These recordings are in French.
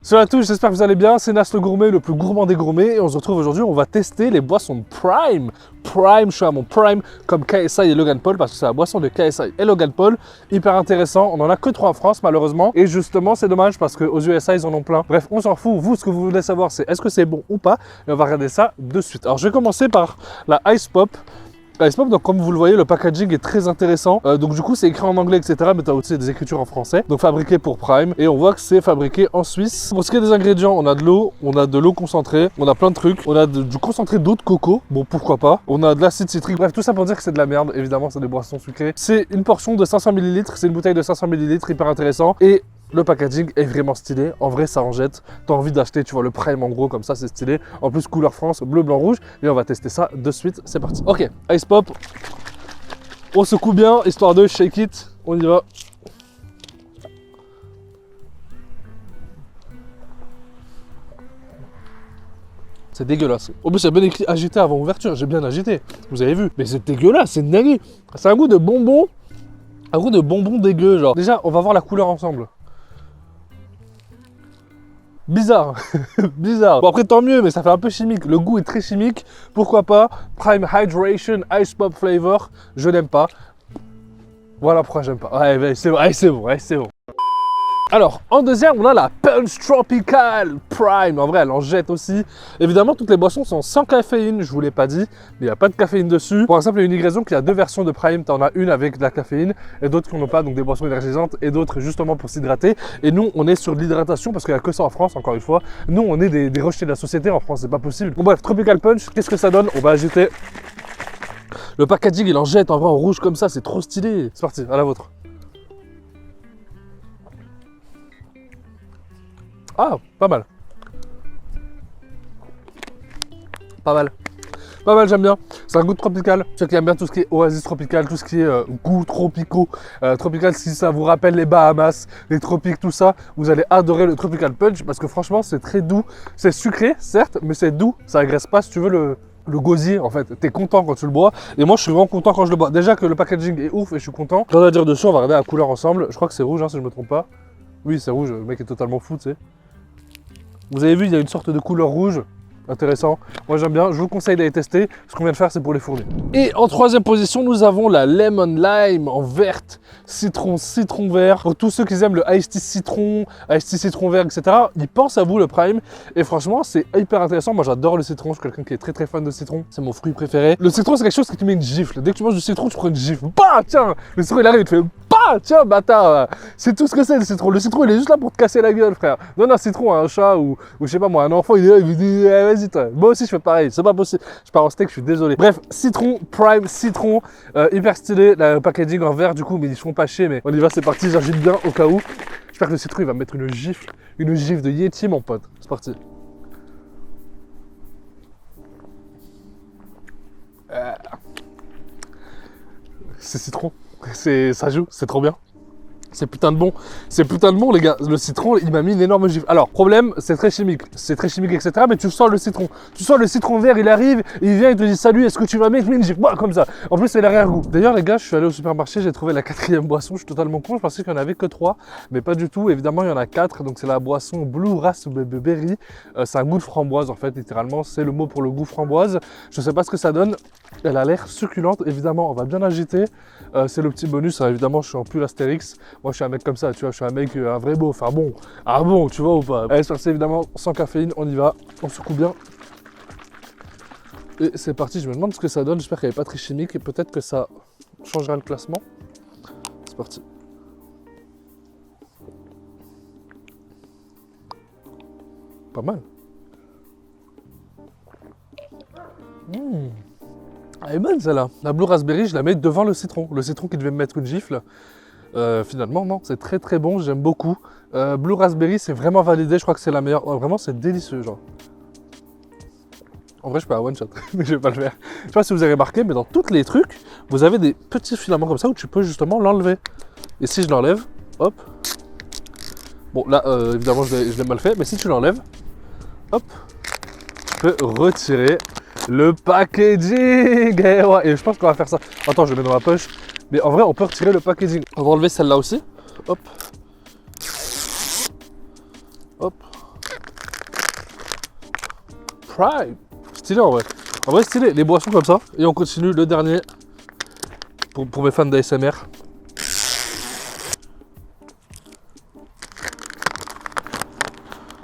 Salut à tous, j'espère que vous allez bien, c'est Nas le gourmet, le plus gourmand des gourmets, et on se retrouve aujourd'hui, on va tester les boissons Prime. Je suis à mon Prime comme KSI et Logan Paul, parce que c'est la boisson de KSI et Logan Paul, hyper intéressant, on en a que 3 en France malheureusement, et justement c'est dommage parce qu'aux USA ils en ont plein. Bref, on s'en fout, vous ce que vous voulez savoir c'est est-ce que c'est bon ou pas, et on va regarder ça de suite. Alors je vais commencer par la Ice Pop. Ice Pop, donc comme vous le voyez, le packaging est très intéressant. Donc du coup, c'est écrit en anglais, etc. Mais tu as aussi des écritures en français. Donc fabriqué pour Prime. Et on voit que c'est fabriqué en Suisse. Pour ce qui est des ingrédients, on a de l'eau concentrée, on a plein de trucs. On a du concentré d'eau de coco. Bon, pourquoi pas. On a de l'acide citrique. Bref, tout ça pour dire que c'est de la merde. Évidemment, c'est des boissons sucrées. C'est une portion de 500 ml. C'est une bouteille de 500 ml, hyper intéressant. Et le packaging est vraiment stylé, en vrai ça en jette, t'as envie d'acheter, tu vois le Prime en gros comme ça c'est stylé, en plus couleur France, bleu, blanc, rouge, et on va tester ça de suite, c'est parti. Ok, Ice Pop, on secoue bien, histoire de shake it, on y va. C'est dégueulasse. En plus, il y a bien écrit agité avant ouverture, j'ai bien agité, vous avez vu, mais c'est dégueulasse, c'est dingue. C'est un goût de bonbon, dégueu genre. Déjà, on va voir la couleur ensemble. Bizarre, bizarre. Bon après tant mieux, mais ça fait un peu chimique. Le goût est très chimique. Pourquoi pas? Prime Hydration Ice Pop Flavor, je n'aime pas. Voilà pourquoi j'aime pas. Ouais, c'est bon, c'est bon. Alors, en deuxième, on a la Punch Tropical Prime. En vrai, elle en jette aussi. Évidemment, toutes les boissons sont sans caféine, je vous l'ai pas dit, mais il n'y a pas de caféine dessus. Pour exemple, il y a une raison qu'il y a 2 versions de Prime. Tu en as une avec de la caféine et d'autres qui n'en ont pas, donc des boissons énergisantes et d'autres justement pour s'hydrater. Et nous, on est sur de l'hydratation parce qu'il n'y a que ça en France, encore une fois. Nous, on est des rejetés de la société en France, c'est pas possible. Bon bref, Tropical Punch, qu'est-ce que ça donne? On va ajouter. Le packaging, il en jette en vrai en rouge comme ça, c'est trop stylé. C'est parti, à la vôtre. Ah, pas mal. Pas mal. Pas mal, j'aime bien. C'est un goût tropical. Ceux qui aiment bien tout ce qui est oasis tropical, tout ce qui est goût tropicaux. Tropical, si ça vous rappelle les Bahamas, les tropiques, tout ça, vous allez adorer le Tropical Punch parce que franchement, c'est très doux. C'est sucré, certes, mais c'est doux. Ça agresse pas, si tu veux, le gosier en fait. T'es content quand tu le bois. Et moi, je suis vraiment content quand je le bois. Déjà que le packaging est ouf et je suis content. Rien à dire dessus, on va regarder la couleur ensemble. Je crois que c'est rouge, hein, si je me trompe pas. Oui, c'est rouge. Le mec est totalement fou, tu sais. Vous avez vu, il y a une sorte de couleur rouge, intéressant. Moi j'aime bien, je vous conseille d'aller tester. Ce qu'on vient de faire, c'est pour les fournis. Et en troisième position, nous avons la Lemon Lime en verte, citron vert. Pour tous ceux qui aiment le Iced Tea citron vert, etc., ils pensent à vous le Prime. Et franchement, c'est hyper intéressant. Moi j'adore le citron, je suis quelqu'un qui est très fan de citron. C'est mon fruit préféré. Le citron, c'est quelque chose qui te met une gifle. Dès que tu manges du citron, tu prends une gifle. Bah tiens, le citron il arrive, il te fait tiens bâtard, c'est tout ce que c'est le citron. Le citron il est juste là pour te casser la gueule frère. Donne un citron à un chat ou je sais pas moi, un enfant il est là, il me dit vas-y toi. Moi aussi je fais pareil, c'est pas possible. Je pars en steak, je suis désolé. Bref, citron, Prime, citron, hyper stylé, le packaging en vert du coup, mais ils font pas chier, mais on y va, c'est parti, j'agite bien au cas où. J'espère que le citron il va me mettre une gifle de Yeti mon pote. C'est parti. C'est citron. Ça joue, c'est trop bien. C'est putain de bon les gars. Le citron, il m'a mis une énorme gifle. Alors, problème, c'est très chimique, etc. Mais tu sens le citron vert, il arrive, il vient, il te dit salut, est-ce que tu vas mettre une gifle? Bah, comme ça. En plus, c'est l'arrière-goût. D'ailleurs, les gars, je suis allé au supermarché, j'ai trouvé la 4e boisson. Je suis totalement con, je pensais qu'il n'y en avait que 3, mais pas du tout. Évidemment, il y en a 4. Donc, c'est la boisson Blue Raspberry. C'est un goût de framboise, en fait, littéralement. C'est le mot pour le goût framboise. Je sais pas ce que ça donne. Elle a l'air succulente, évidemment, on va bien agiter. C'est le petit bonus, hein. Évidemment, je suis en pull Astérix. Moi, je suis un mec comme ça, tu vois, je suis un mec, un vrai beau, enfin bon, tu vois ou pas. Allez, c'est évidemment sans caféine, on y va, on secoue bien. Et c'est parti, je me demande ce que ça donne, j'espère qu'elle n'est pas très chimique et peut-être que ça changera le classement. C'est parti. Pas mal. Elle est bonne celle-là. La Blue Raspberry, je la mets devant le citron. Le citron qui devait me mettre une gifle. Finalement, non, c'est très bon, j'aime beaucoup. Blue Raspberry, c'est vraiment validé, je crois que c'est la meilleure. Vraiment, c'est délicieux, genre. En vrai, je peux à one shot, mais je vais pas le faire. Je sais pas si vous avez remarqué, mais dans tous les trucs, vous avez des petits filaments comme ça où tu peux justement l'enlever. Et si je l'enlève, hop. Bon, là, évidemment, je l'ai mal fait, mais si tu l'enlèves, hop, tu peux retirer le packaging. Et, ouais, et je pense qu'on va faire ça. Attends, je le mets dans ma poche. Mais en vrai, on peut retirer le packaging. On va enlever celle-là aussi. Hop. Hop. Prime. Stylé en vrai. En vrai, stylé. Les boissons comme ça. Et on continue le dernier pour mes fans d'ASMR.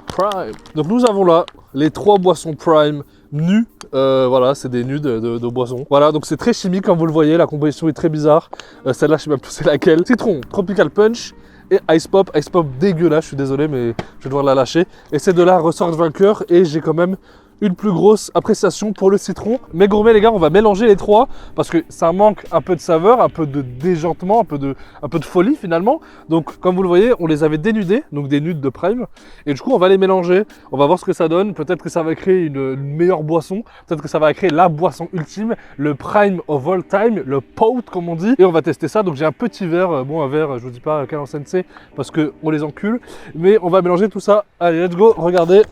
Prime. Donc nous avons là les 3 boissons Prime nues. Voilà, c'est des nus de boissons. Voilà, donc c'est très chimique comme vous le voyez. La composition est très bizarre. Celle-là, je sais même plus c'est laquelle. Citron, Tropical Punch et Ice Pop. Ice Pop dégueulasse, je suis désolé, mais je vais devoir la lâcher. Et ces deux-là ressortent vainqueurs et j'ai quand même une plus grosse appréciation pour le citron. Mais gourmet les gars, on va mélanger les 3 parce que ça manque un peu de saveur, un peu de déjantement, un peu de folie finalement. Donc comme vous le voyez, on les avait dénudés, donc des nudes de Prime. Et du coup, on va les mélanger, on va voir ce que ça donne. Peut-être que ça va créer une meilleure boisson, peut-être que ça va créer la boisson ultime, le Prime of all time, le POUT comme on dit. Et on va tester ça. Donc j'ai un petit verre, bon un verre, je vous dis pas quel enseigne c'est parce qu'on les encule. Mais on va mélanger tout ça. Allez, let's go, regardez.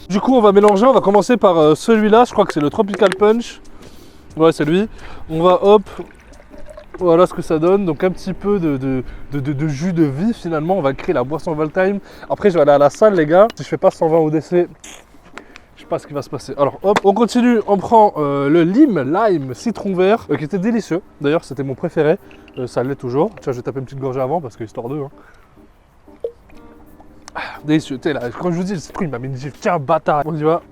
Du coup, on va mélanger, on va commencer par celui-là, je crois que c'est le Tropical Punch. Ouais, c'est lui. On va, hop, voilà ce que ça donne. Donc un petit peu de jus de vie finalement, on va créer la boisson of all time. Après, je vais aller à la salle les gars. Si je fais pas 120 ODC, je sais pas ce qui va se passer. Alors hop, on continue, on prend le lime citron vert, qui était délicieux. D'ailleurs, c'était mon préféré, ça l'est toujours. Tiens, je vais taper une petite gorgée avant parce que histoire d'eux. Hein. Délicieux, tu sais là, quand je vous dis le citron il m'a mis une gifle, tiens bâtard. On y va.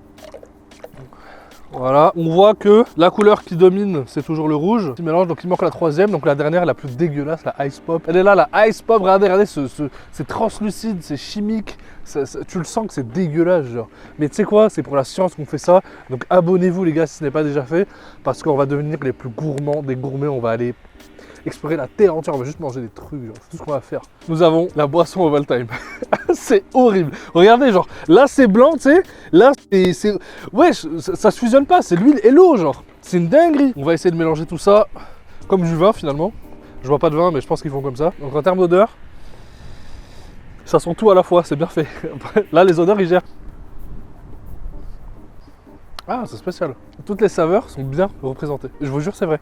Voilà, on voit que la couleur qui domine c'est toujours le rouge. Petit mélange, donc il manque la 3e, donc la dernière la plus dégueulasse, la Ice Pop. Elle est là, la Ice Pop, regardez, c'est translucide, c'est chimique, tu le sens que c'est dégueulasse genre. Mais tu sais quoi, c'est pour la science qu'on fait ça, donc abonnez-vous les gars si ce n'est pas déjà fait, parce qu'on va devenir les plus gourmands des gourmets, on va aller explorer la terre entière, on va juste manger des trucs, genre, c'est tout ce qu'on va faire. Nous avons la boisson of all time. C'est horrible. Regardez, genre, là c'est blanc, tu sais, là c'est... Ouais, ça se fusionne pas, c'est l'huile et l'eau, genre. C'est une dinguerie. On va essayer de mélanger tout ça comme du vin finalement. Je vois pas de vin, mais je pense qu'ils font comme ça. Donc en termes d'odeur, ça sent tout à la fois, c'est bien fait. Là, les odeurs, ils gèrent. Ah, c'est spécial. Toutes les saveurs sont bien représentées. Je vous jure, c'est vrai.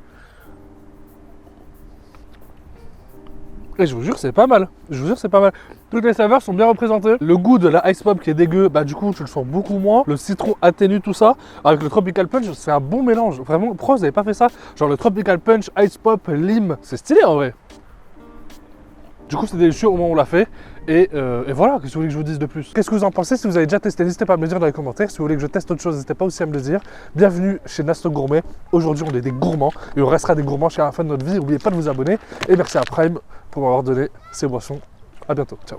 Et je vous jure, c'est pas mal. Je vous jure, c'est pas mal. Toutes les saveurs sont bien représentées. Le goût de la Ice Pop qui est dégueu, bah du coup, tu le sens beaucoup moins. Le citron atténue tout ça. Avec le Tropical Punch, c'est un bon mélange. Vraiment, pourquoi vous n'avez pas fait ça? Genre le Tropical Punch, Ice Pop, lime. C'est stylé en vrai. Du coup, c'est délicieux au moment où on l'a fait. Et voilà, qu'est-ce que vous voulez que je vous dise de plus? Qu'est-ce que vous en pensez? Si vous avez déjà testé, n'hésitez pas à me le dire dans les commentaires. Si vous voulez que je teste autre chose, n'hésitez pas aussi à me le dire. Bienvenue chez Nasto Gourmet. Aujourd'hui, on est des gourmands et on restera des gourmands jusqu'à la fin de notre vie. N'oubliez pas de vous abonner. Et merci à Prime pour m'avoir donné ces boissons. À bientôt. Ciao.